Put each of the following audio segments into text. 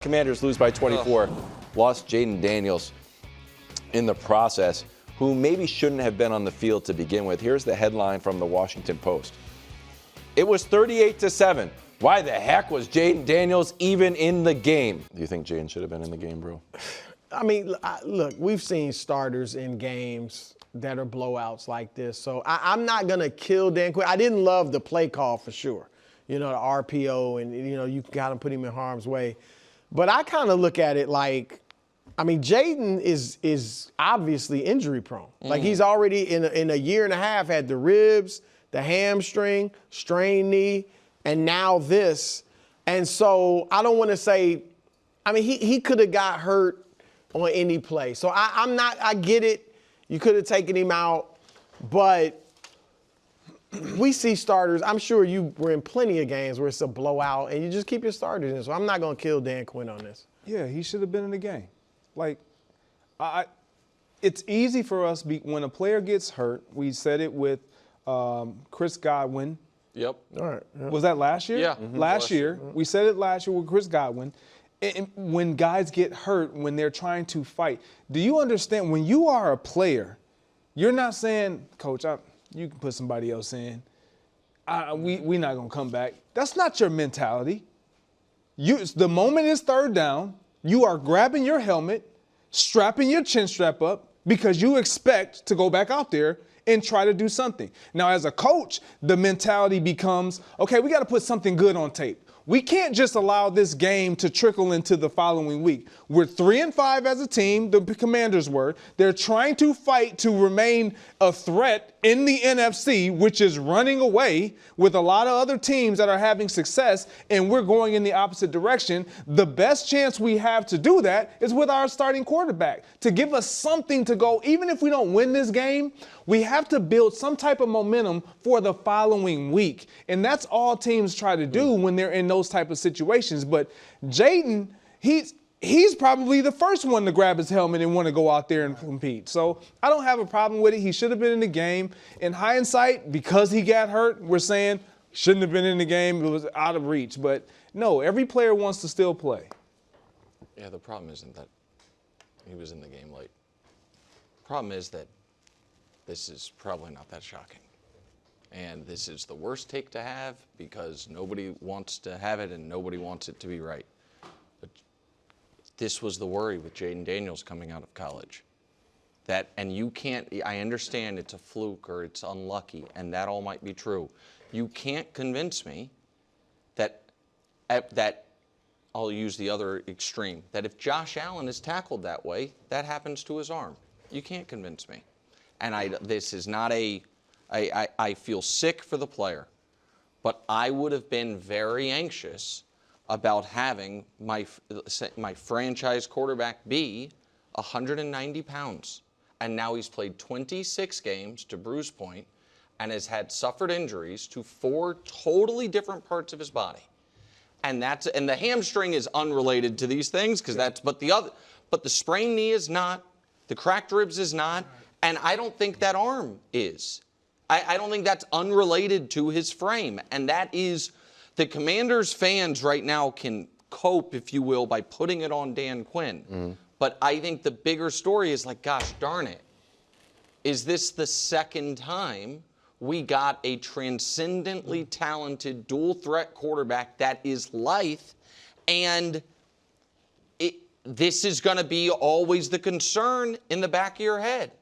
Commanders lose by 24. Lost Jayden Daniels in the process, who maybe shouldn't have been on the field to begin with. Here's the headline from the Washington Post. It was 38-7. Why the heck was Jayden Daniels even in the game? Do you think Jayden should have been in the game, bro? I mean, look, we've seen starters in games that are blowouts like this. So I'm not going to kill Dan Quinn. I didn't love the play call for sure. You know, the RPO, and, you know, you kind of put him in harm's way. But I kind of look at it like, I mean, Jayden is obviously injury prone. Like, he's already in a year and a half had the ribs, the hamstring, strained knee, and now this. And so I don't want to say, I mean, he could have got hurt on any play. So I get it. You could have taken him out, but we see starters. I'm sure you were in plenty of games where it's a blowout, and you just keep your starters in. So I'm not going to kill Dan Quinn on this. Yeah, he should have been in the game. Like, it's easy for us when a player gets hurt. We said it with Chris Godwin. Yep. All right. Yep. Was that last year? Yeah. Last year. We said it last year with Chris Godwin. And when guys get hurt, when they're trying to fight, do you understand when you are a player, you're not saying, Coach, you can put somebody else in. We're not going to come back. That's not your mentality. The moment it's third down, you are grabbing your helmet, strapping your chin strap up because you expect to go back out there and try to do something. Now, as a coach, the mentality becomes, okay, we got to put something good on tape. We can't just allow this game to trickle into the following week. We're 3-5 as a team, the Commanders were. They're trying to fight to remain a threat in the NFC, which is running away with a lot of other teams that are having success, and we're going in the opposite direction. The best chance we have to do that is with our starting quarterback, to give us something to go. Even if we don't win this game, we have to build some type of momentum for the following week. And that's all teams try to do when they're in those type of situations. But Jayden, he's probably the first one to grab his helmet and want to go out there and compete. So I don't have a problem with it. He should have been in the game. In hindsight, because he got hurt, we're saying shouldn't have been in the game. It was out of reach. But no, every player wants to still play. Yeah, the problem isn't that he was in the game late. The problem is that this is probably not that shocking. And this is the worst take to have because nobody wants to have it and nobody wants it to be right. But this was the worry with Jayden Daniels coming out of college. And you can't, I understand it's a fluke or it's unlucky, and that all might be true. You can't convince me that I'll use the other extreme, that if Josh Allen is tackled that way, that happens to his arm. You can't convince me. And this is not I feel sick for the player, but I would have been very anxious about having my franchise quarterback be 190 pounds. And now he's played 26 games, to Bruce's point, and has suffered injuries to 4 totally different parts of his body. And the hamstring is unrelated to these things but the sprained knee is not, the cracked ribs is not, and I don't think that arm is. I don't think that's unrelated to his frame. And that is, the Commanders fans right now can cope, if you will, by putting it on Dan Quinn. But I think the bigger story is like, gosh darn it, is this the second time we got a transcendently talented dual threat quarterback that is lithe, and this is going to be always the concern in the back of your head,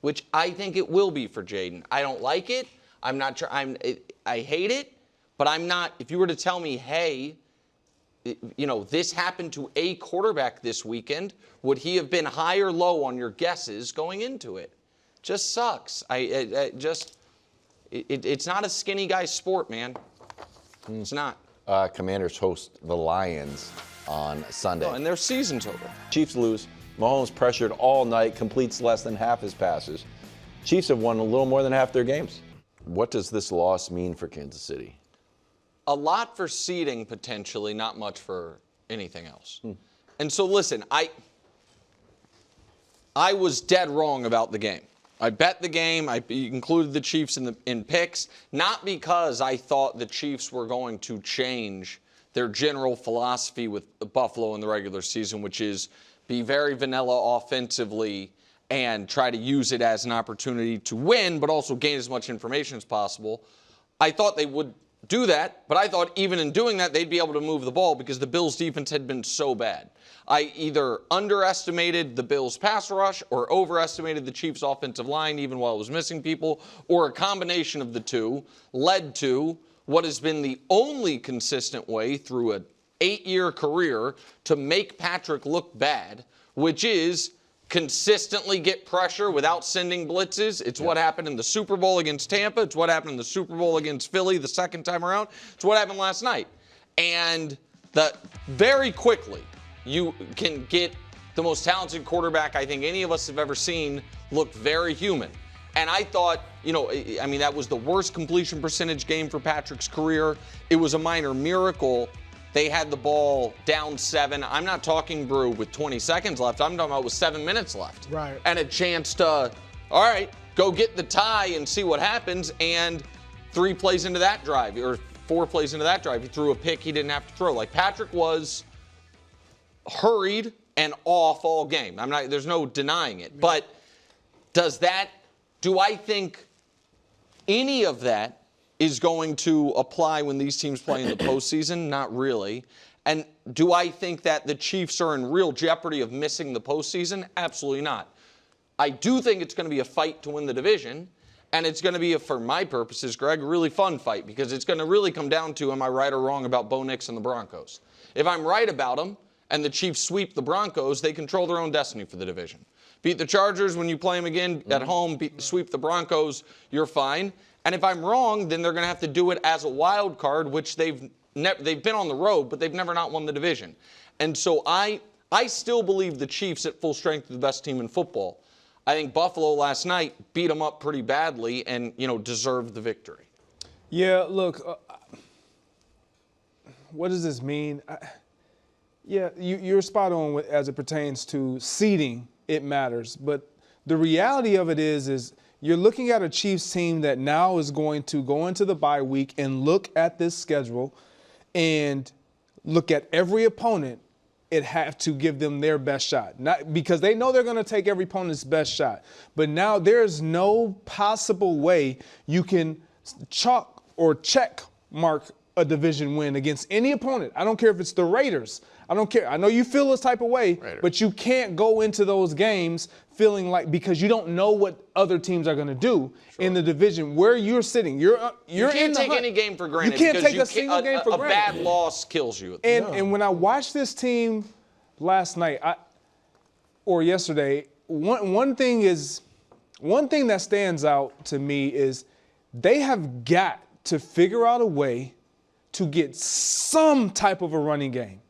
which I think it will be for Jayden. I don't like it. I'm not sure. I hate it, but I'm not. If you were to tell me, hey, this happened to a quarterback this weekend, would he have been high or low on your guesses going into it? Just sucks. It's not a skinny guy sport, man. It's not. Commanders host the Lions on Sunday. Oh, and their season's over. Chiefs lose. Mahomes pressured all night, completes less than half his passes. Chiefs have won a little more than half their games. What does this loss mean for Kansas City? A lot for seeding, potentially, not much for anything else. And so, listen, I was dead wrong about the game. I bet the game. I included the Chiefs in picks, not because I thought the Chiefs were going to change their general philosophy with Buffalo in the regular season, which is be very vanilla offensively and try to use it as an opportunity to win, but also gain as much information as possible. I thought they would do that, but I thought even in doing that, they'd be able to move the ball because the Bills' defense had been so bad. I either underestimated the Bills' pass rush or overestimated the Chiefs' offensive line, even while it was missing people, or a combination of the two led to what has been the only consistent way through an 8-year career to make Patrick look bad, which is consistently get pressure without sending blitzes. It's what happened in the Super Bowl against Tampa. It's what happened in the Super Bowl against Philly the second time around. It's what happened last night. And very quickly, you can get the most talented quarterback I think any of us have ever seen look very human. And I thought, that was the worst completion percentage game for Patrick's career. It was a minor miracle. They had the ball down 7. I'm not talking, Brew, with 20 seconds left. I'm talking about with 7 minutes left. Right. And a chance to, all right, go get the tie and see what happens. And 3 plays into that drive, or 4 plays into that drive, he threw a pick he didn't have to throw. Like, Patrick was hurried and off all game. There's no denying it. But do I think any of that is going to apply when these teams play in the postseason? Not really. And do I think that the Chiefs are in real jeopardy of missing the postseason? Absolutely not. I do think it's going to be a fight to win the division, and it's going to be, for my purposes, Greg, a really fun fight because it's going to really come down to, am I right or wrong about Bo Nix and the Broncos? If I'm right about them and the Chiefs sweep the Broncos, they control their own destiny for the division. Beat the Chargers when you play them again at home, sweep the Broncos, you're fine. And if I'm wrong, then they're going to have to do it as a wild card, which they've been on the road, but they've never not won the division. And so I still believe the Chiefs at full strength are the best team in football. I think Buffalo last night beat them up pretty badly and, deserved the victory. Yeah, look, what does this mean? You're spot on as it pertains to seeding. It matters. But the reality of it is you're looking at a Chiefs team that now is going to go into the bye week and look at this schedule and look at every opponent and have to give them their best shot. Not because they know they're going to take every opponent's best shot. But now there's no possible way you can chalk or check mark a division win against any opponent. I don't care if it's the Raiders. I don't care. I know you feel this type of way, but you can't go into those games feeling like, because you don't know what other teams are going to do in the division where you're sitting. You can't take any game for granted. You can't take a single game for granted. A bad loss kills you. And when I watched this team last night or yesterday, one thing that stands out to me is they have got to figure out a way to get some type of a running game.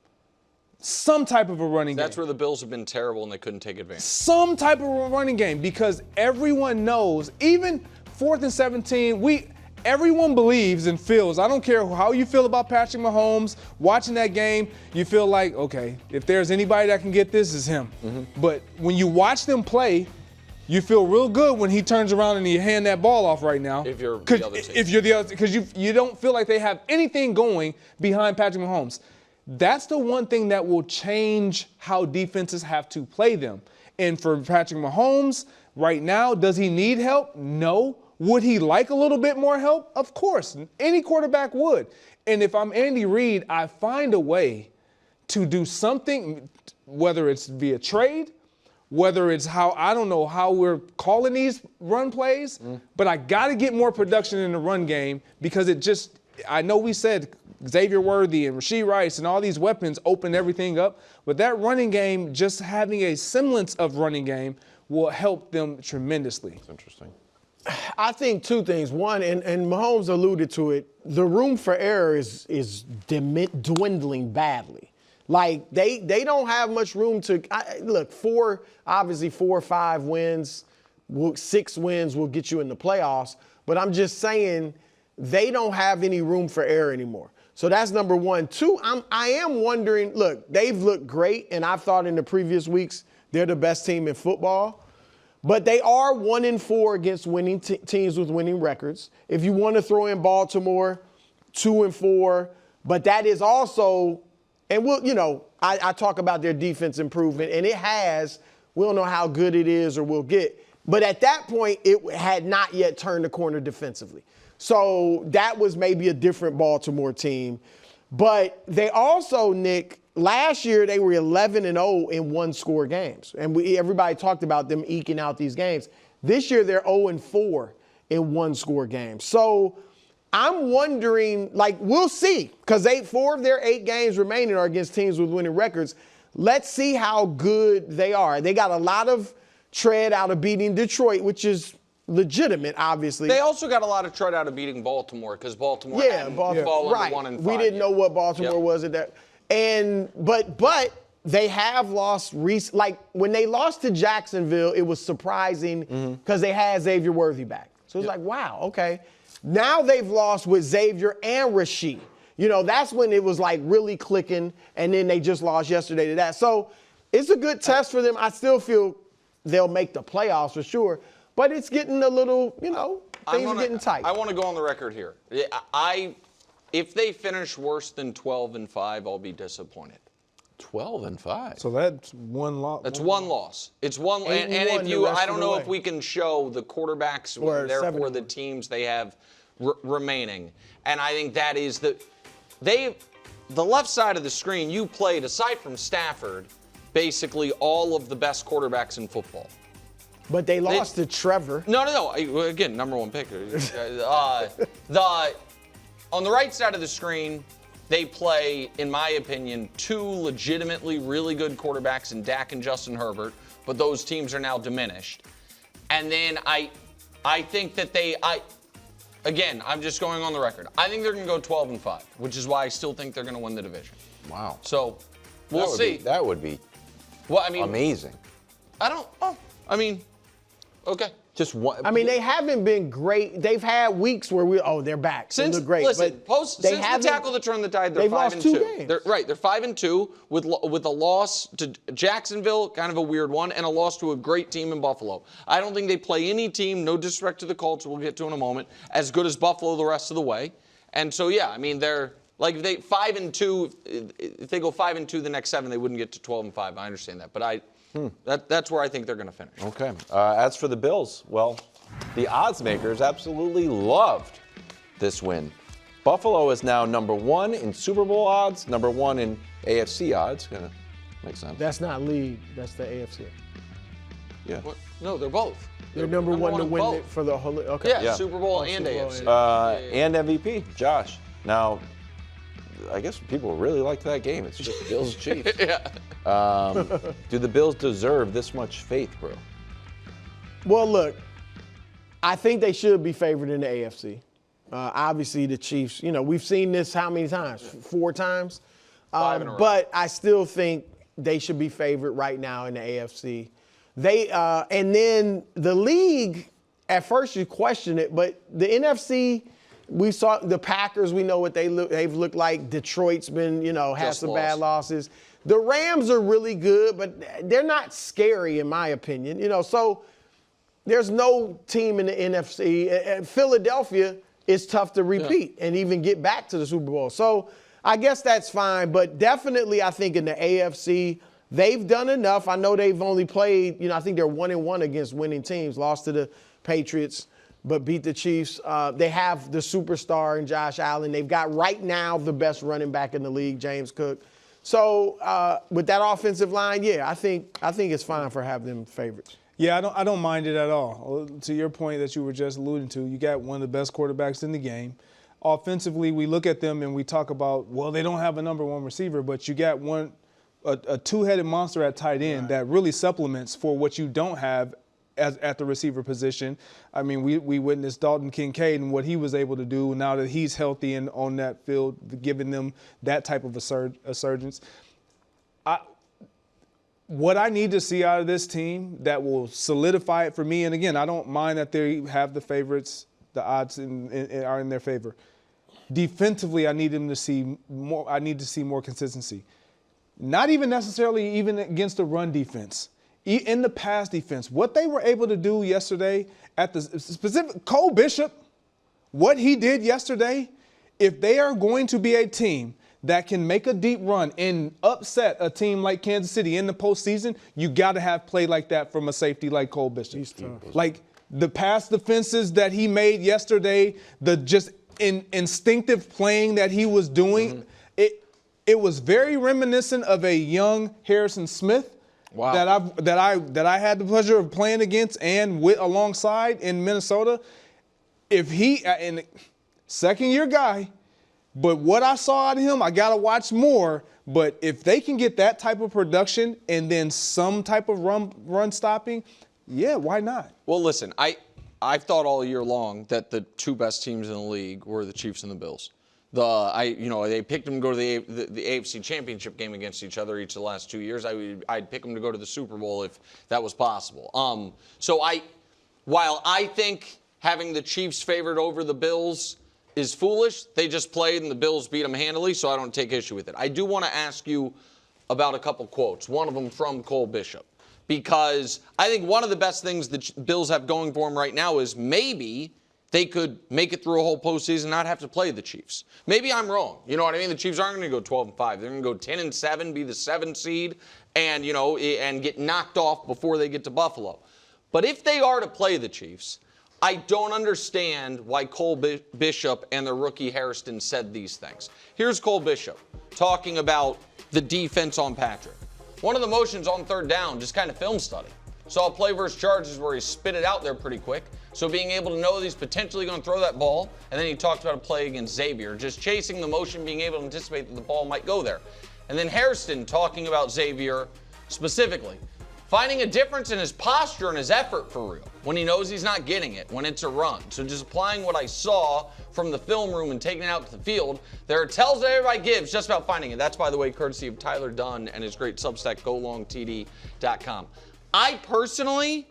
Some type of a running game. That's where the Bills have been terrible and they couldn't take advantage. Some type of a running game, because everyone knows, even 4th and 17, everyone believes and feels, I don't care how you feel about Patrick Mahomes, watching that game, you feel like, okay, if there's anybody that can get this, it's him. Mm-hmm. But when you watch them play, you feel real good when he turns around and you hand that ball off right now. If you're the other team. If you're the other, because you don't feel like they have anything going behind Patrick Mahomes. That's the one thing that will change how defenses have to play them. And for Patrick Mahomes, right now, does he need help? No. Would he like a little bit more help? Of course. Any quarterback would. And if I'm Andy Reid, I find a way to do something, whether it's via trade, whether it's I don't know how we're calling these run plays, but I got to get more production in the run game because I know we said Xavier Worthy and Rashee Rice and all these weapons open everything up, but that running game, just having a semblance of running game, will help them tremendously. That's interesting. I think 2 things. One, and Mahomes alluded to it, the room for error is dwindling badly. Like, they don't have much room to look, 4 or 5 wins, 6 wins will get you in the playoffs, but I'm just saying they don't have any room for error anymore. So that's number 1. 2, I am wondering, look, they've looked great, and I've thought in the previous weeks they're the best team in football. But they are 1-4 against winning teams with winning records. If you want to throw in Baltimore, 2-4, But that is also, and I talk about their defense improvement, and it has. We don't know how good it is or we'll get. But at that point, it had not yet turned the corner defensively. So that was maybe a different Baltimore team. But they also, Nick, last year they were 11-0 in one-score games. And everybody talked about them eking out these games. This year they're 0-4 in one-score games. So I'm wondering, we'll see. Because 4 of their 8 games remaining are against teams with winning records. Let's see how good they are. They got a lot of tread out of beating Detroit, which is legitimate, obviously. They also got a lot of tread out of beating Baltimore because Baltimore hadn't fallen right. to 1-5. We didn't know what Baltimore was at that. But they have lost when they lost to Jacksonville, it was surprising because they had Xavier Worthy back. So it's wow, okay. Now they've lost with Xavier and Rasheed. That's when it was really clicking, and then they just lost yesterday to that. So it's a good test for them. I still feel they'll make the playoffs for sure, but it's getting a little, things are getting tight. I want to go on the record here. If they finish worse than 12-5, I'll be disappointed. 12-5. So that's one loss. That's one loss. It's one, and if I don't know if we can show the quarterbacks, therefore the teams they have remaining, and I think that is the left side of the screen. You played aside from Stafford, basically all of the best quarterbacks in football. But they lost to Trevor. No. Again, number 1 pick. On the right side of the screen, they play, in my opinion, 2 legitimately really good quarterbacks in Dak and Justin Herbert, but those teams are now diminished. And then I think that again, I'm just going on the record. I think they're going to go 12-5, which is why I still think they're going to win the division. Wow. So we'll see. That would be amazing. Okay. Just one. They haven't been great. They've had weeks where they're back. They look great. Since the tackle that turned the tide, they're 5-2. Lost 2 games. They're 5-2 with a loss to Jacksonville, kind of a weird one, and a loss to a great team in Buffalo. I don't think they play any team, no disrespect to the Colts, we'll get to in a moment, as good as Buffalo the rest of the way. And so they're if they 5-2, if they go 5-2 the next 7, they wouldn't get to 12-5. I understand that, but that's where I think they're going to finish. Okay. As for the Bills, well, the odds makers absolutely loved this win. Buffalo is now number 1 in Super Bowl odds, number 1 in AFC odds. Gonna make sense. That's not league. That's the AFC. Yeah. What? No, they're both. They're number 1 to win it for the whole. Okay. Yeah, Super Bowl and Super Bowl AFC. And MVP, Josh. Now, I guess people really liked that game. It's just Bills Chiefs. Do the Bills deserve this much faith, bro? Well, look, I think they should be favored in the AFC. Obviously, the Chiefs, we've seen this how many times? 4 times? 5 in a row. But I still think they should be favored right now in the AFC. And then the league, at first you question it, but the NFC, we saw the Packers, we know what they've looked like. Detroit's been, had some bad losses. The Rams are really good, but they're not scary in my opinion. So there's no team in the NFC. Philadelphia is tough to repeat and even get back to the Super Bowl. So I guess that's fine, but definitely I think in the AFC, they've done enough. I know they've only played, I think they're 1-1 against winning teams, lost to the Patriots, but beat the Chiefs. They have the superstar in Josh Allen. They've got right now the best running back in the league, James Cook. So with that offensive line, I think it's fine for having them favorites. Yeah, I don't mind it at all. To your point that you were just alluding to, you got one of the best quarterbacks in the game. Offensively, we look at them and we talk about, well, they don't have a number 1 receiver, but you got a 2-headed monster at tight end that really supplements for what you don't have at the receiver position. I mean, we witnessed Dalton Kincaid and what he was able to do now that he's healthy and on that field, giving them that type of resurgence. What I need to see out of this team that will solidify it for me, and again, I don't mind that they have the favorites, the odds are in their favor. Defensively, I need them to see more. I need to see more consistency. Not even necessarily even against the run defense. In the pass defense, what they were able to do yesterday at the specific Cole Bishop, what he did yesterday if they are going to be a team that can make a deep run and upset a team like Kansas City in the postseason, you got to have play like that from a safety like Cole Bishop. He's tough. Like the pass defenses that he made yesterday, the just instinctive playing that he was doing, it was very reminiscent of a young Harrison Smith. Wow. that I had the pleasure of playing against and alongside in Minnesota. If he and second-year guy, but what I saw out of him, I got to watch more. But if they can get that type of production and then some type of run stopping, yeah, why not? Well, listen, I've thought all year long that the two best teams in the league were the Chiefs and the Bills. They picked them to go to the AFC Championship game against each other each of the last 2 years. I'd pick them to go to the Super Bowl if that was possible. While I think having the Chiefs favored over the Bills is foolish, they just played and the Bills beat them handily, so I don't take issue with it. I do want to ask you about a couple quotes, one of them from Cole Bishop, because I think one of the best things the Bills have going for them right now is maybe they could make it through a whole postseason and not have to play the Chiefs. Maybe I'm wrong. You know what I mean? The Chiefs aren't going to go 12-5. They're going to go 10-7, be the 7th seed, and get knocked off before they get to Buffalo. But if they are to play the Chiefs, I don't understand why Cole Bishop and the rookie Hairston said these things. Here's Cole Bishop talking about the defense on Patrick. One of the motions on third down, just kind of film study. Saw a play versus Chargers where he spit it out there pretty quick. So being able to know that he's potentially going to throw that ball, and then he talked about a play against Xavier, just chasing the motion, being able to anticipate that the ball might go there. And then Hairston talking about Xavier specifically, finding a difference in his posture and his effort for real, when he knows he's not getting it, when it's a run. So just applying what I saw from the film room and taking it out to the field, there are tells that everybody gives just about finding it. That's, by the way, courtesy of Tyler Dunn and his great Substack, golongtd.com. I personally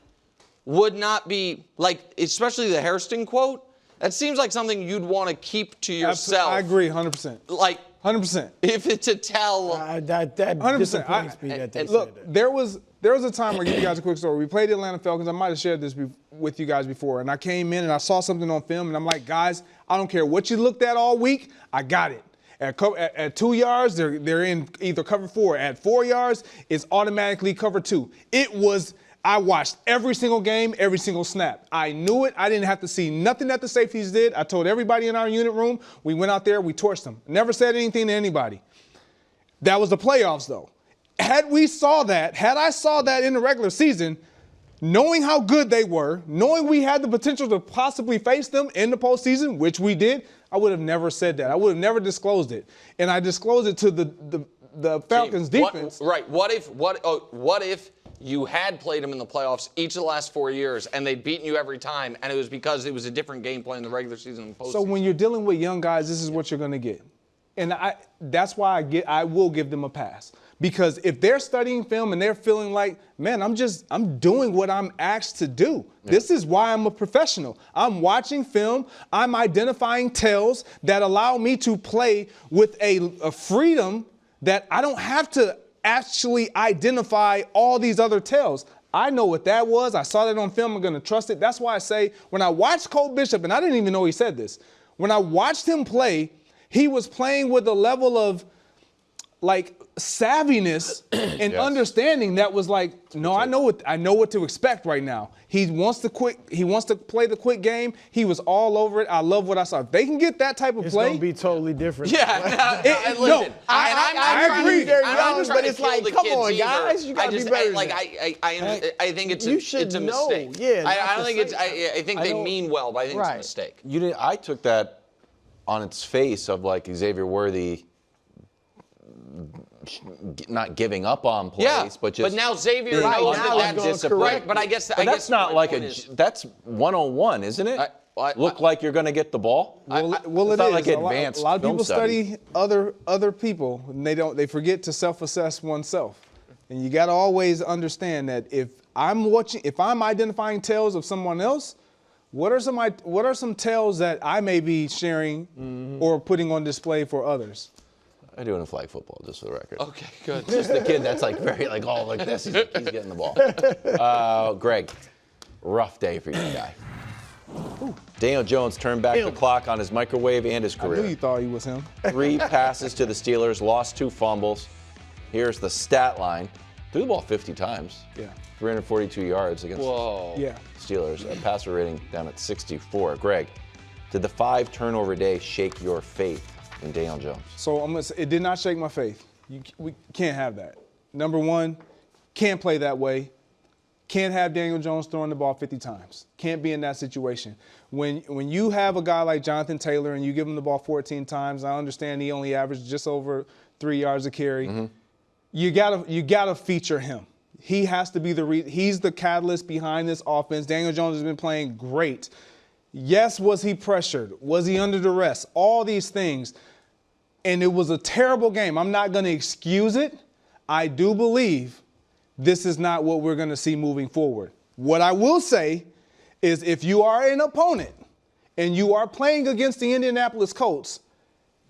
would not be, especially the Hairston quote, that seems like something you'd want to keep to yourself. I agree, 100%. 100%. If it's a tell. That 100%. disappoints me that they Look, said that. there was a time where, I'll give you guys a quick story. We played the Atlanta Falcons. I might have shared this with you guys before. And I came in and I saw something on film, and I'm like, guys, I don't care what you looked at all week. I got it. At 2 yards, they're in either cover 4. At 4 yards, it's automatically cover 2. I watched every single game, every single snap. I knew it. I didn't have to see nothing that the safeties did. I told everybody in our unit room. We went out there, we torched them. Never said anything to anybody. That was the playoffs, though. Had I saw that in the regular season, knowing how good they were, knowing we had the potential to possibly face them in the postseason, which we did, I would have never said that. I would have never disclosed it. And I disclosed it to the Falcons defense. What if you had played them in the playoffs each of the last 4 years and they'd beaten you every time, and it was because it was a different game plan in the regular season and postseason? So when you're dealing with young guys, this is what you're going to get. And that's why I will give them a pass. Because if they're studying film and they're feeling like, man, I'm doing what I'm asked to do. Yeah. This is why I'm a professional. I'm watching film. I'm identifying tells that allow me to play with a freedom that I don't have to actually identify all these other tells. I know what that was. I saw that on film. I'm going to trust it. That's why I say when I watched Cole Bishop, and I didn't even know he said this, when I watched him play, he was playing with a level of savviness and understanding that was like, no, I know what to expect right now. He wants to play the quick game. He was all over it. I love what I saw. If they can get that type of play, it's gonna be totally different. Yeah, listen, I agree. They're young, but it's like, come on, guys, either. you gotta be better. I think it's a mistake. Yeah, I don't think it's. I think they mean well, but I think it's a mistake. I took that on its face of Xavier Worthy not giving up on plays, but just. But now Xavier knows that's discipline. Right, but I guess that's not that's 101, isn't it? Look like you're going to get the ball. Well, it's not like advanced. A lot of people study other people, and they forget to self-assess oneself. And you got to always understand that if I'm identifying tells of someone else, what are some tells that I may be sharing or putting on display for others? I do it in flag football, just for the record. Okay, good. Just the kid that's very all like this. He's getting the ball. Greg, rough day for you, guy. Daniel Jones turned back the clock on his microwave and his I knew career. you thought he was him. 3 passes to the Steelers, lost 2 fumbles. Here's the stat line. Threw the ball 50 times. Yeah. 342 yards against Yeah. Steelers. A passer rating down at 64. Greg, did the 5 turnover day shake your faith in Daniel Jones? So I'm gonna say, it did not shake my faith. We can't have that. Number one, can't play that way. Can't have Daniel Jones throwing the ball 50 times. Can't be in that situation. When you have a guy like Jonathan Taylor and you give him the ball 14 times, I understand he only averaged just over 3 yards a carry. Mm-hmm. You gotta feature him. He has to be he's the catalyst behind this offense. Daniel Jones has been playing great. Yes, was he pressured? Was he under duress? All these things. And it was a terrible game. I'm not going to excuse it. I do believe this is not what we're going to see moving forward. What I will say is if you are an opponent and you are playing against the Indianapolis Colts,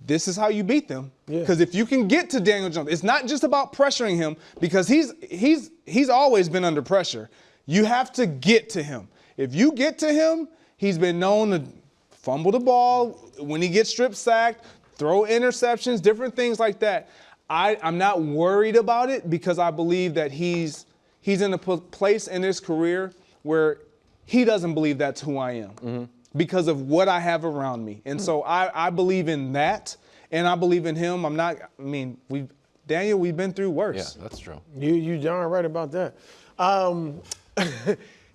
this is how you beat them. Because if you can get to Daniel Jones, it's not just about pressuring him because he's always been under pressure. You have to get to him. If you get to him, he's been known to fumble the ball when he gets strip sacked, throw interceptions, different things like that. I'm not worried about it because I believe that he's in a place in his career where he doesn't believe that's who I am because of what I have around me. And so I believe in that, and I believe in him. Daniel, we've been through worse. Yeah, that's true. You darn right about that.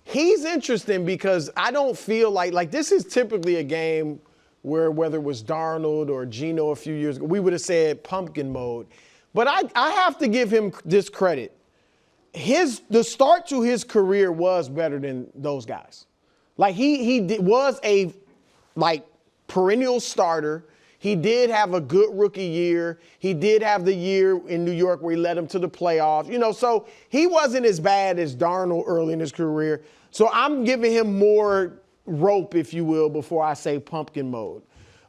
He's interesting because I don't feel like this is typically a game where whether it was Darnold or Geno a few years ago, we would have said pumpkin mode. But I have to give him this credit. The start to his career was better than those guys. Like was a perennial starter. He did have a good rookie year. He did have the year in New York where he led them to the playoffs. So he wasn't as bad as Darnold early in his career. So I'm giving him more rope, if you will, before I say pumpkin mode.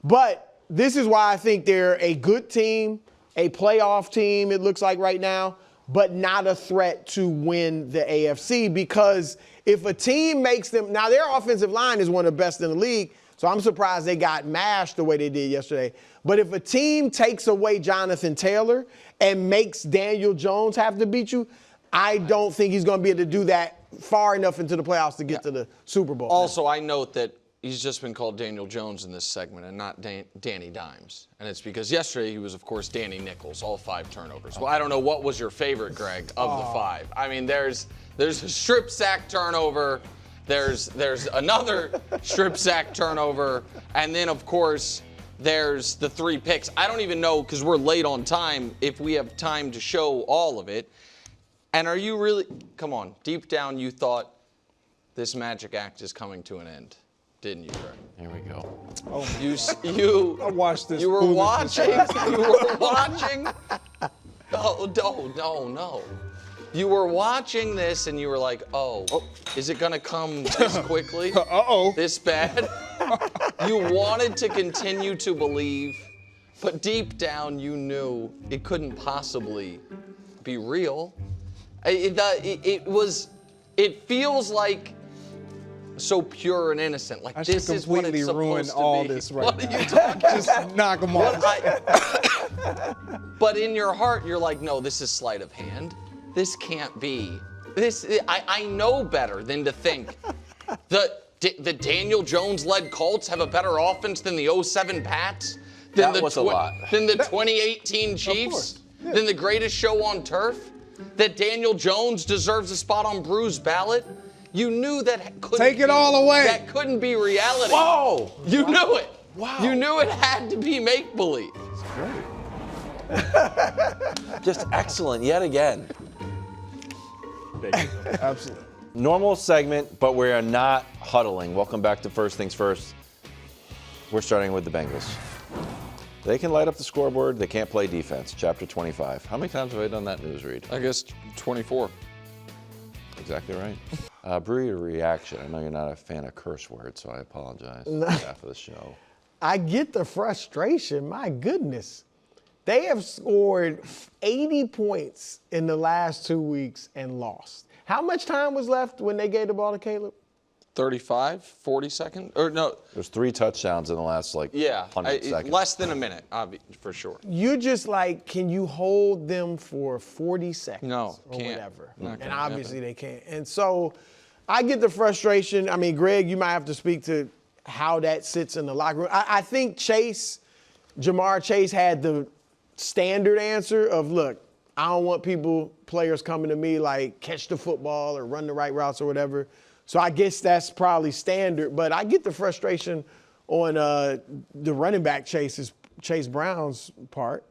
But this is why I think they're a good team, a playoff team, it looks like right now, but not a threat to win the AFC because if a team makes them – now their offensive line is one of the best in the league, so I'm surprised they got mashed the way they did yesterday. But if a team takes away Jonathan Taylor and makes Daniel Jones have to beat you, I don't think he's going to be able to do that far enough into the playoffs to get to the Super Bowl. Also, I note that he's just been called Daniel Jones in this segment and not Danny Dimes. And it's because yesterday he was, of course, Danny Nichols, all 5 turnovers. Well, I don't know what was your favorite, Greg, of the 5. I mean, there's a strip sack turnover. There's another strip sack turnover. And then, of course, there's the 3 picks. I don't even know, because we're late on time, if we have time to show all of it. And are you really, come on, deep down you thought this magic act is coming to an end, didn't you, Greg? Here we go. Oh, I watched this. You were watching? You were watching? No. You were watching this and you were like, oh. Is it going to come this quickly? This bad? You wanted to continue to believe, but deep down you knew it couldn't possibly be real. It feels like so pure and innocent. Like this is what it's supposed to be. All this right what now. Are you talking Just knock them off. But in your heart, you're like, no, this is sleight of hand. This can't be. I know better than to think the Daniel Jones-led Colts have a better offense than the 07 Pats, than That was a lot. Than the 2018 Chiefs, than the greatest show on turf. That Daniel Jones deserves a spot on Bruce's ballot. You knew that couldn't Take it all away. That couldn't be reality. Whoa! You knew it. Wow. You knew it had to be make-believe. Just excellent yet again. Absolutely. Normal segment, but we are not huddling. Welcome back to First Things First. We're starting with the Bengals. They can light up the scoreboard. They can't play defense. Chapter 25. How many times have I done that news read? I guess 24. Exactly right. Brew, your reaction. I know you're not a fan of curse words, so I apologize on behalf of the show. I get the frustration. My goodness. They have scored 80 points in the last 2 weeks and lost. How much time was left when they gave the ball to Caleb? 35, 40 seconds? Or no, There's 3 touchdowns in the last, 100 seconds. less than a minute, for sure. You're just like, can you hold them for 40 seconds? No, or can't. whatever. Not And gonna obviously they can't. And so I get the frustration. I mean, Greg, you might have to speak to how that sits in the locker room. I think Jamar Chase had the standard answer of, look, I don't want players coming to me like catch the football or run the right routes or whatever. So I guess that's probably standard. But I get the frustration on the running back Chase Brown's part.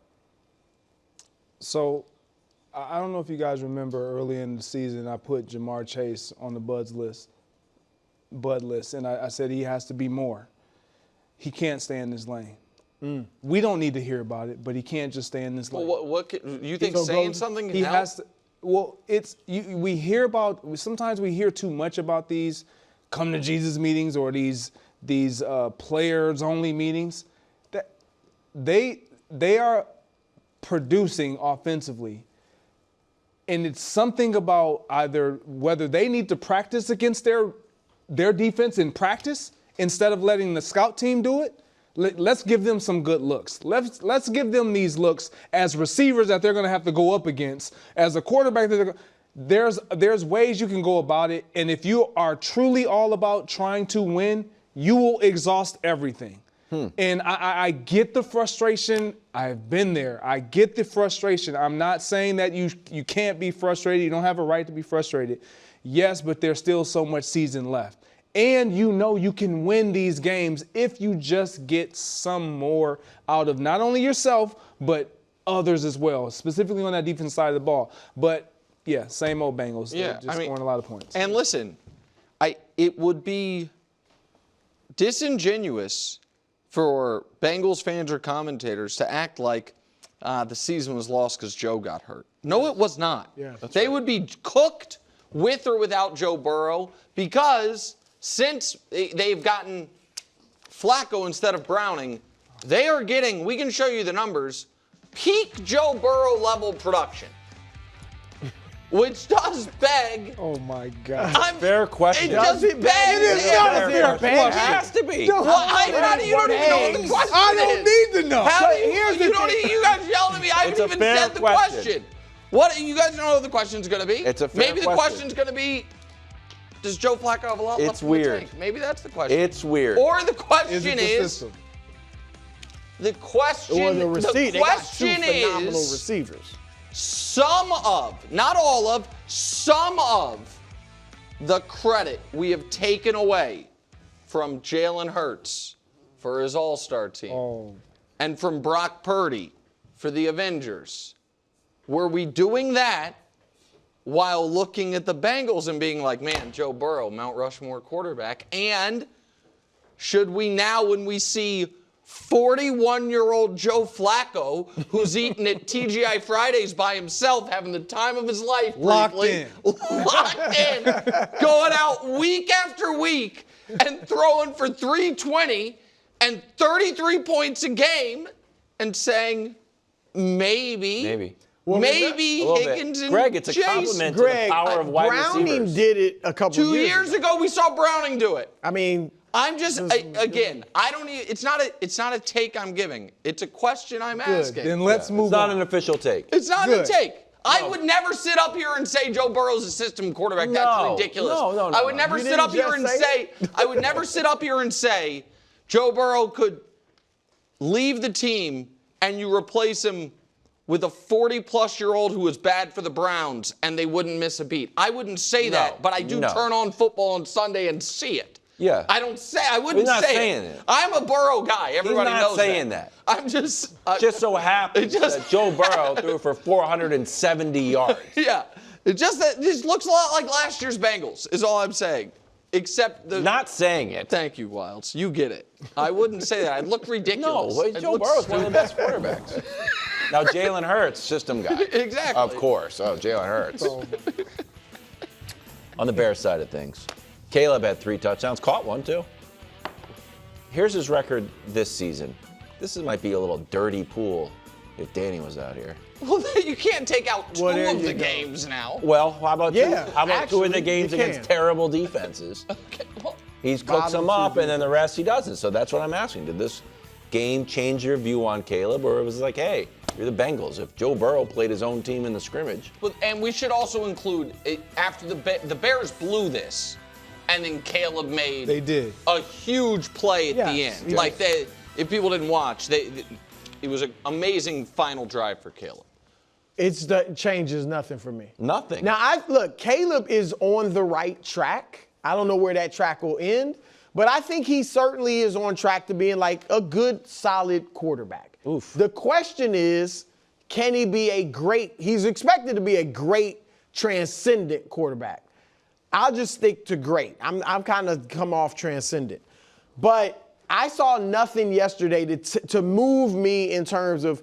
So I don't know if you guys remember early in the season, I put Jamar Chase on the Bud list, and I said he has to be more. He can't stay in this lane. We don't need to hear about it, but he can't just stay in this lane. What you think saying something can he help? has to. Well, we hear about, sometimes we hear too much about these come to Jesus meetings or these players only meetings. That they are producing offensively. And it's something about either whether they need to practice against their defense in practice instead of letting the scout team do it. Let's give them some good looks. Let's give them these looks as receivers that they're going to have to go up against. As a quarterback, there's ways you can go about it. And if you are truly all about trying to win, you will exhaust everything. And I get the frustration. I've been there. I get the frustration. I'm not saying that you can't be frustrated. You don't have a right to be frustrated. Yes, but there's still so much season left. And you can win these games if you just get some more out of not only yourself, but others as well, specifically on that defense side of the ball. But, yeah, same old Bengals. Yeah, They're just scoring a lot of points. And listen, it would be disingenuous for Bengals fans or commentators to act like the season was lost because Joe got hurt. No, it was not. Yeah, they would be cooked with or without Joe Burrow because since they've gotten Flacco instead of Browning, they are getting, we can show you the numbers, peak Joe Burrow level production. Which does beg. Oh, my God. Fair question. It does beg. It is not a fair question. It has to be. Well, how do you don't even know what the question I don't is? need to know. How do you, Here's the you don't thing. even, you guys yelled at me. I It's haven't a even fair said the question. question. What, you guys don't know what the question's going to be? It's a fair Maybe the question. question's going to be, does Joe Flacco have a lot left It's in the weird. tank? Maybe that's the question. It's weird. Or the Is question it the is, system? the question, Or the receipt. They got two question phenomenal is, receivers. some of, not all of, some of the credit we have taken away from Jalen Hurts for his All-Star team Oh. and from Brock Purdy for the Avengers. Were we doing that while looking at the Bengals and being like, man, Joe Burrow, Mount Rushmore quarterback? And should we now, when we see 41-year-old Joe Flacco, who's eating at TGI Fridays by himself, having the time of his life, Locked briefly, in. locked in, going out week after week and throwing for 320 and 33 points a game and saying, maybe A little Higgins bit. and Greg, it's a Chase. compliment Greg, to the power of wide Browning receivers. did it a couple 2 years ago, we saw Browning do it. I mean, I'm just, again, I don't even, it's not a take I'm giving. It's a question I'm asking. Then let's move It's not on. an official take. It's not Good. a take. I would never sit up here and say Joe Burrow's a system quarterback. No. That's ridiculous. No. I would never You sit up didn't here and just say say, I would never sit up here and say Joe Burrow could leave the team and you replace him with a 40-plus-year-old who was bad for the Browns and they wouldn't miss a beat. I wouldn't say that, but I do No. turn on football on Sunday and see it. Yeah. I wouldn't He's not say saying it. it. I'm a Burrow guy. Everybody He's not knows saying that. I'm just Just so happens that Joe Burrow threw for 470 yards. yeah. It just looks a lot like last year's Bengals, is all I'm saying. Except the. Not saying it. Thank you, Wildes. You get it. I wouldn't say that. I'd look No, ridiculous. I'd Joe look Burrow's one of the best stupid. quarterbacks. Now, Jalen Hurts, system guy. Exactly. Of course. Oh, Jalen Hurts. On the Bears side of things, Caleb had 3 touchdowns, caught one too. Here's his record this season. This might be a little dirty pool if Danny was out here. Well, you can't take out two Well, of the games now. Well, how about Yeah, two? How about two of the actually, games you against can. terrible defenses? Okay, well, He's cooked Bottom some up, two and then the rest he doesn't. So that's what I'm asking. Did this game change your view on Caleb, or it was like, hey, you're the Bengals. If Joe Burrow played his own team in the scrimmage, and we should also include after the Bears blew this, and then Caleb made They did. a huge play at the Yes, end. yes. Like if people didn't watch, it was an amazing final drive for Caleb. It changes nothing for me. nothing. Now, look, Caleb is on the right track. I don't know where that track will end, but I think he certainly is on track to being like a good, solid quarterback. Oof. The question is, can he be he's expected to be a great, transcendent quarterback. I'll just stick to great. I'm kind of come off transcendent. But I saw nothing yesterday to move me in terms of,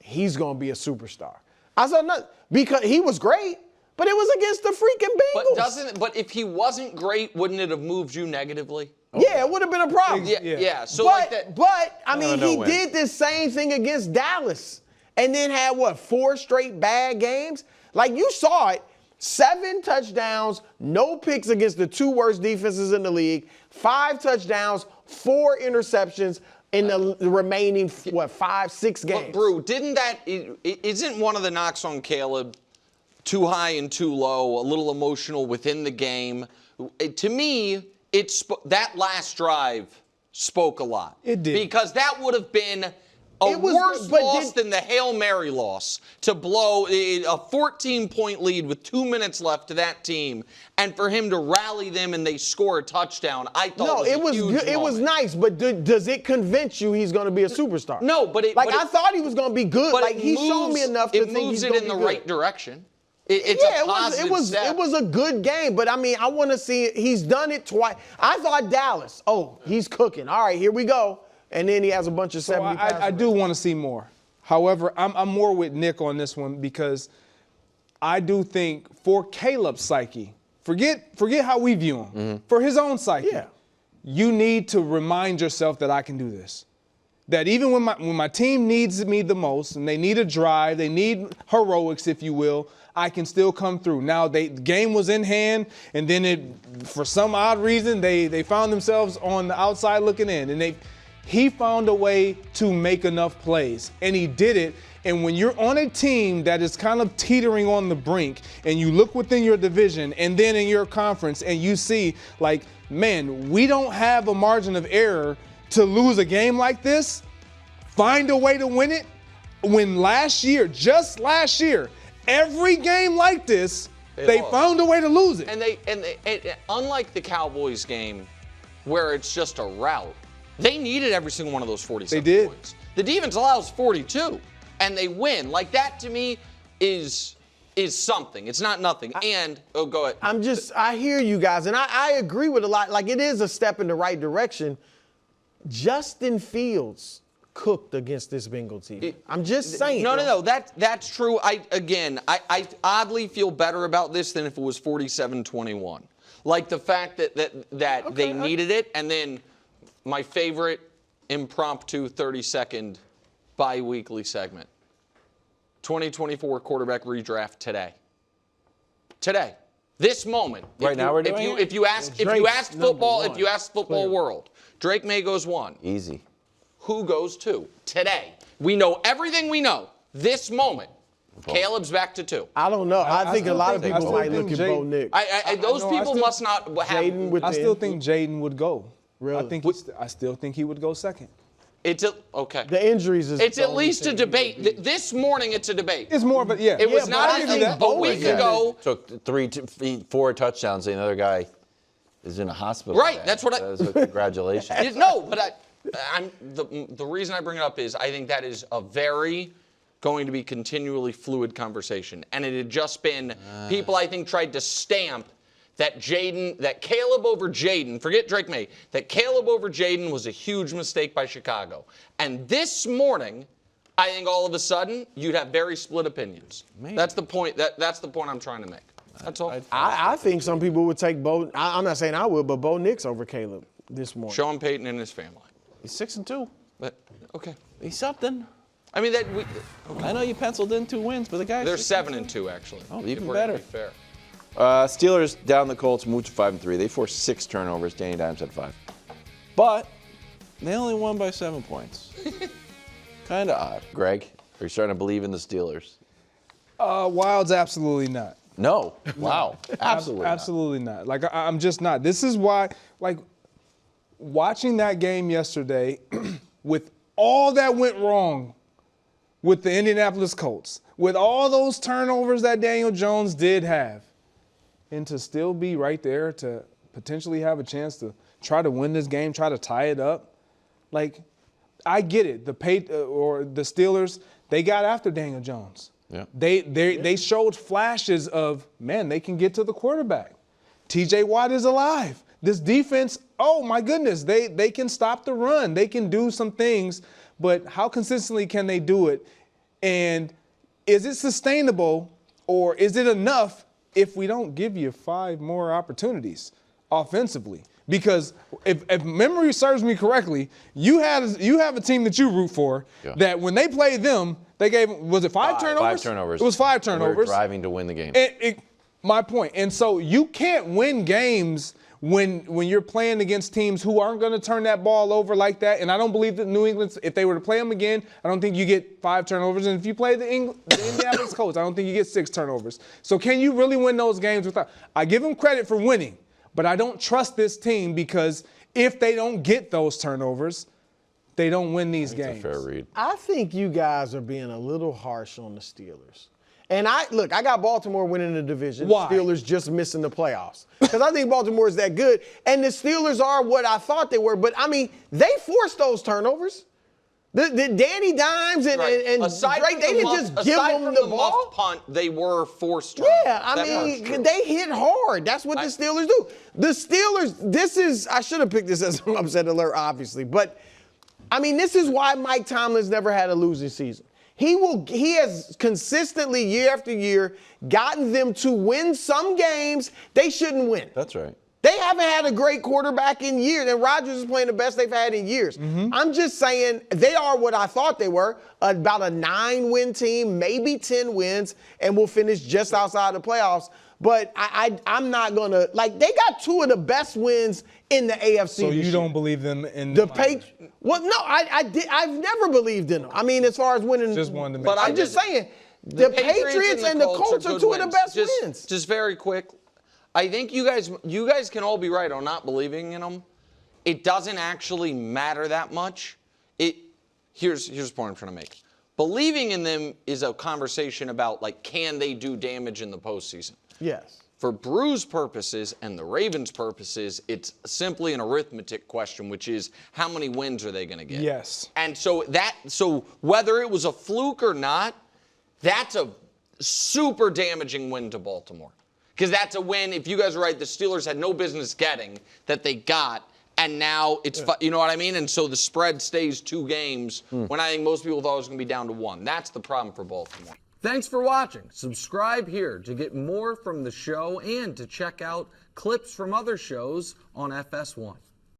he's going to be a superstar. I saw nothing because he was great, but it was against the freaking Bengals. But if he wasn't great, wouldn't it have moved you negatively? Yeah, it would have been a problem. Yeah. So but, like that. But I mean, no he win. did this same thing against Dallas, and then had 4 straight bad games. Like you saw it, 7 touchdowns, no picks against the 2 worst defenses in the league, 5 touchdowns, 4 interceptions in the remaining 5, 6 games. But Brew, isn't one of the knocks on Caleb too high and too low, a little emotional within the game? To me, that last drive spoke a lot. It did. Because that would have been It was- worse but loss than the Hail Mary loss to blow a 14-point lead with 2 minutes left to that team, and for him to rally them and they score a touchdown. I thought it was a huge good. It was moment. nice, but does it convince you he's going to be a superstar? No, but I thought he was going to be good. But Like it he showed me enough to it think moves he's it going in to the be good. right direction. It's a positive step. It was a good game, but I mean, I want to see it. He's done it twice. I thought Dallas, he's cooking. All right, here we go. And then he has a bunch of 70 passes. I do want to see more. However, I'm more with Nick on this one because I do think for Caleb's psyche, forget how we view him. Mm-hmm. For his own psyche, Yeah. you need to remind yourself that I can do this. That even when my team needs me the most and they need a drive, they need heroics, if you will, I can still come through. Now, the game was in hand, and then for some odd reason, they found themselves on the outside looking in, and he found a way to make enough plays, and he did it. And when you're on a team that is kind of teetering on the brink, and you look within your division and then in your conference, and you see, like, man, we don't have a margin of error to lose a game like this, find a way to win it. When just last year, every game like this, they lost. found a way to lose it. And unlike the Cowboys game, where it's just a rout, they needed every single one of those 47 They did. points. The defense allows 42, and they win. Like that to me is something. It's not nothing. Go ahead. I hear you guys, and I agree with a lot. Like it is a step in the right direction. Justin Fields cooked against this Bengals team. I'm just saying. No. That's true. I oddly feel better about this than if it was 47-21. Like the fact that they needed it, and then my favorite impromptu 30-second bi-weekly segment. 2024 quarterback redraft today. This moment. Right now we're doing it? If you ask football world, Drake May goes 1. Easy. Who goes 2? Today. We know everything we know. This moment. Caleb's back to 2. I don't know. I think a lot of think- people might think look at Jay- Bo Nix. Those people must not have. Jayden with I the still think Jayden would go. Really? I still think he would go second. Okay. The injuries is. It's the at only least a thing. debate. This morning, it's a debate. It's more of a, yeah. It was but not I a think thing Bo a week was ago. Took 4 touchdowns, and the other guy is in a hospital. Right, today. that's what So congratulations. No, but the reason I bring it up is I think that is a very going to be continually fluid conversation. And it had just been people, I think, tried to stamp that Caleb over Jayden, forget Drake May, that Caleb over Jayden was a huge mistake by Chicago. And this morning, I think all of a sudden, you'd have very split opinions. Maybe. That's the point. That's the point I'm trying to make. That's all. I think some people would take Bo. I'm not saying I would, but Bo Nix over Caleb this morning. Sean Payton and his family. He's 6-2. But okay. He's something. I mean, I know you penciled in 2 wins, but the guys. they're 7-2 actually. Oh, even if we're better. gonna be fair. Steelers down the Colts, moved to 5-3. They forced 6 turnovers. Danny Dimes had 5. But they only won by 7 points. Kind of odd. Greg, are you starting to believe in the Steelers? Wildes, absolutely not. No. Wow. Absolutely. Absolutely not. Like, I'm just not. This is why, like, watching that game yesterday with all that went wrong with the Indianapolis Colts, with all those turnovers that Daniel Jones did have, and to still be right there to potentially have a chance to try to win this game, try to tie it up. Like, I get it. The Steelers, they got after Daniel Jones. Yeah. They showed flashes of, man, they can get to the quarterback. TJ Watt is alive. This defense, oh my goodness, they can stop the run. They can do some things, but how consistently can they do it? And is it sustainable, or is it enough if we don't give you 5 more opportunities offensively? Because if memory serves me correctly, you have a team that you root for that when they played them, they gave, was it 5 turnovers? 5 turnovers. It was 5 turnovers. We were driving to win the game. My point. And so you can't win games when you're playing against teams who aren't going to turn that ball over like that. And I don't believe that New England, if they were to play them again, I don't think you get 5 turnovers. And if you play the Indianapolis Colts, I don't think you get 6 turnovers. So can you really win those games without? I give them credit for winning, but I don't trust this team because if they don't get those turnovers, they don't win these games. That's a fair read. I think you guys are being a little harsh on the Steelers. And I got Baltimore winning the division. Why? Steelers just missing the playoffs. Because I think Baltimore is that good. And the Steelers are what I thought they were. But, I mean, they forced those turnovers. The Danny Dimes and Wright, they didn't just give them the ball. Muffed punt, they were forced turnovers. Yeah, I mean, they hit hard. That's what the Steelers do. The Steelers, I should have picked this as an upset alert, obviously. But, I mean, this is why Mike Tomlin's never had a losing season. He has consistently, year after year, gotten them to win some games they shouldn't win. That's right. They haven't had a great quarterback in years, and Rodgers is playing the best they've had in years. Mm-hmm. I'm just saying they are what I thought they were, about a 9-win team, maybe 10 wins, and will finish just outside the playoffs. But I'm not going to – like, they got 2 of the best wins in the AFC So you don't believe them in the Patriots? Well, no, I've never believed in them. I mean, as far as winning – Just wanted to make But I'm just saying, the Patriots and the Colts are 2 of the best wins. Just very quick. I think you guys can all be right on not believing in them. It doesn't actually matter that much. Here's the point I'm trying to make. Believing in them is a conversation about, like, can they do damage in the postseason? Yes. For Brew's purposes and the Ravens' purposes, it's simply an arithmetic question, which is how many wins are they going to get? Yes. And so whether it was a fluke or not, that's a super damaging win to Baltimore. Because that's a win, if you guys are right, the Steelers had no business getting that they got, and now it's, you know what I mean? And so the spread stays 2 games when I think most people thought it was going to be down to 1. That's the problem for Baltimore. Thanks for watching. Subscribe here to get more from the show and to check out clips from other shows on FS1.